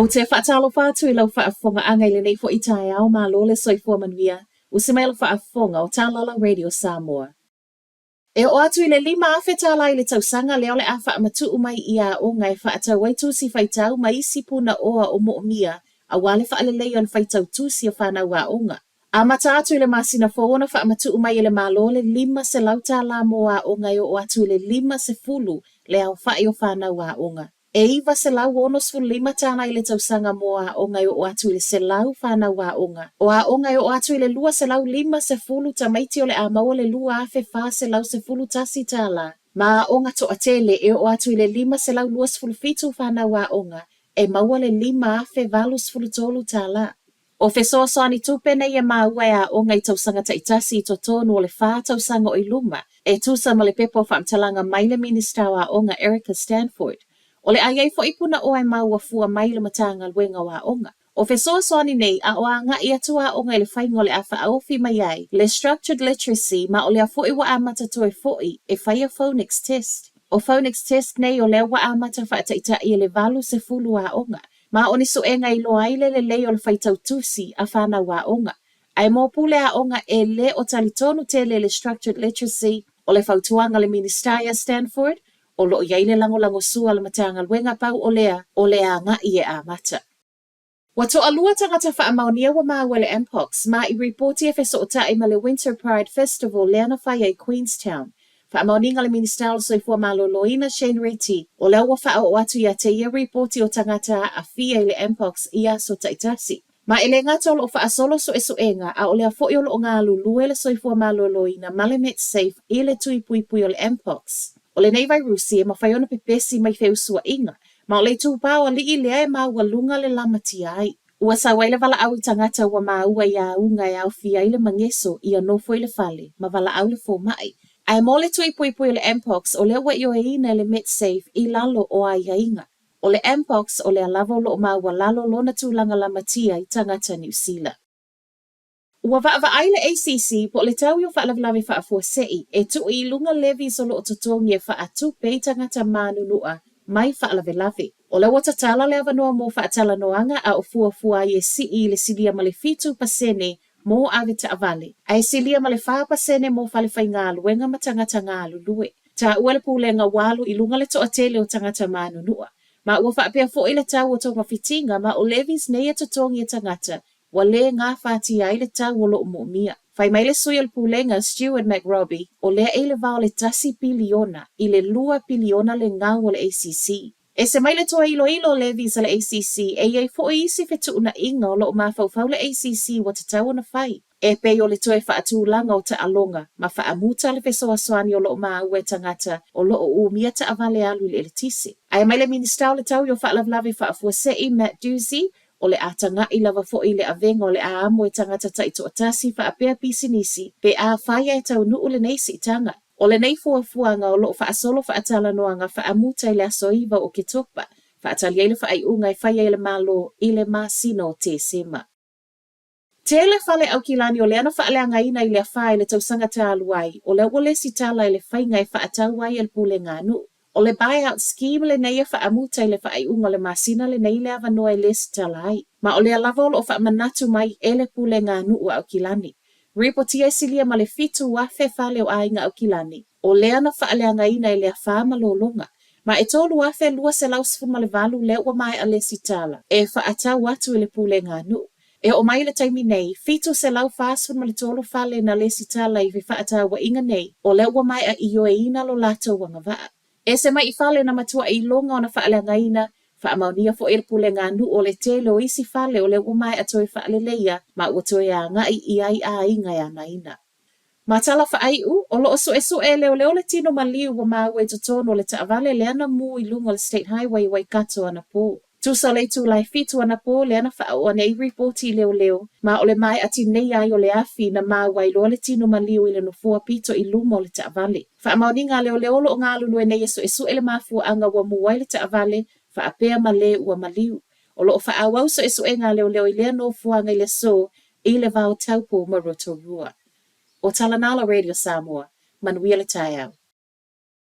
O te whaatalo whātu I lau whaafonga angai le nei fo I tae au mā lo le soifua manuia, usimai lau whaafonga o Tālala Radio Samoa. E o atu I le 5 awhe tālai le tausanga leo le a whaamatu umai I a o ngai whaatau waitu si whaitau ma isi puna oa o mo'omia a wale whaalelei on whaitau tusi o whanau a onga. A mata atu I le masina fōna whaamatu umai I le mālo le 5 se lau tāla mo a o ngai o atu le 5 se fulu le au whai o whanau a onga. E iwa se lau onos fu 5 tāna I le tausanga mo a o ngai o atu le se lau whanau a onga. O a o ngai o atu le lua se lau 5 se fulu ta maiti o le a maua le lua awhe wha se lau se fulu tasi tāla. Ma a onga to atele e o atu le 5 se lau lua se fulu fitu whanau a onga. E maua le 5 awhe valu se fulu tolu tāla. O fesoa soani tupene ia maua a o ngai tausanga ta itasi I totonu o le wha tausanga o iluma. E tusa ma le pepo whaamtalanga mai le minister a onga Erica Stanford. O le aiei fo ipuna o ai maua fua mai le matanga luenga wa onga. O fesoa soani nei a o a nga I atua onga le whaingo le awha aofi mai ai le structured literacy ma o le a fo wa amata toe fo e whaia phonics test. O phonics test nei o le wa amata whaata ita I le valu se fulu a onga. Ma o niso e ngai lo aile le lei o le whaitau tusi a whana wa onga. Ai mō pule a onga e le o talitonu tele le structured literacy o le whautuanga le ministaia Stanford o lo iaile lango sua le matanga luenga pau o lea a nga I e a mata. Wa to alua tangata whaamaunia wa maa wele Mpox ma I reporti e feso o tae ma le Winter Pride Festival leana whaia I Queenstown. Whaamauninga le minister soifua maloloina Shane Reti o lea wa wha o atu ia te ia reporti o tangata a fia I le Mpox ia so taitasi. Ma ele ngata o wha asolo so e soenga a o lea fo o lo ngā lulu le soifua maloloina ma le Met Safe I le tui pui o le Mpox. O le nei vairusi e mawhaiona pepesi mai wheu sua inga, ma o le tūpau a li I lea e maua lunga le lamati ai. Ua sa waile wala au I tangata ua maua ia unga e au fia I le mangeso I a nofo I le fale, ma wala au le fō mai. Ai mo le tui pui o le Mpox o le wa I o e ina le Met Safe I lalo o ai inga. O le Mpox o le alavo lo maua lalo lona tūlanga lamati ai tangata New Zealand. Ua wa aile ACC po le tau yo whaalawlawe whaafuasei e tu I lunga levi so lo o totongi e whaatu pei tangata manunua mai whaalawelawe. O le wata tala le awanoa mo whaatala noanga a o fuafua I e sii le silia ma le fitu pasene mo avita avale. Ai silia ma le wha pasene mo whale whai ngā luenga ma tangata ngā lulue. Ta ua le pūlenga walu I lunga le toa tele o tangata manunua. Ma ua whaapea fo I le tau o tonga fitinga ma o levis nei e totongi e tangata. Wa le ngā whāti ai le tau o lo mo'omia. Whai mai le sui o le pūlenga Stuart McRobbie o lea e le vao le tasi piliona I le 2 piliona le ngau o le ACC. E se mai le toa ilo le visa le ACC e iei fo isi fetu una inga o lo mawhau le ACC wa te tau na whai. E pei o le toe whaatūlanga o ta alonga ma whaamuta le fesoa soani o lo ue tangata o lo o umia ta avale alu le tisi. Ai mai le minister o le tau yo whaalawlawe whaafuasei Matt Doozy o le atanga I lava fo I le avenga o le a amo e tangata ta ito atasi wha apea pisinisi pe a whaia e tau nuu le neisi tanga. O le nei fuafuanga o lo wha asolo wha atala noanga wha amuta I le asoiva o ke topa wha atali eile wha ai unga I whaia I le malo I le masino o te sema. Te le whale au kilani o le ana wha aleanga ina I le whae le tausanga ta aluai o le wale si tala I le whainga I wha atawai e le pule ngā nuu. O le buyout scheme le nei wha amuta I le wha ai unga le masina le nei le avanoa I le sitalai. Ma o le alava o wha manatu mai e le pule ngā nuu au kilani. Reportia e silia ma le fitu wafe whale o ainga au kilani. O le ana wha aleanga ina I le wha malolonga. Ma e tolu wafe lua se lausfu ma le valu le ua mai a le sitala. E wha atau watu I le pule ngā nuu. E o mai le taimi nei, fitu se lau whaasfu ma le tolu whale na le sitala I wha atau wa inga nei. O le ua mai a iyo e ina lo lato wanga waa. E se mai I whale na matua I longa o na whaaleanga ina, whaamaunia fo e pule ngā nu o le tele o isi whale o le umai a toi whaale leia, ma ua toi a ngai I ai a inga ya na ina. Ma tala whaai u, o lo so e leo le tino maliu wa maue totono le taavale le ana mu I lunga le State Highway wai kato ana po. Tusa le tu lai fitu ana po le ana whaau ana I reporti leo, ma o le mai ati nei ai o le afi na mawai lo le tino maliu I le nofua pito I luma o le taavale. Whaamauni ngā leo lo ngā lulu e nei so ele mafua anga wa muwai le taavale, whaapea ma le ua maliu. O lo whaawau so e ngā leo I lea nofua ngai le so I le vau taupo ma roto rua. O Talanala Radio Samoa, manuia le tai au.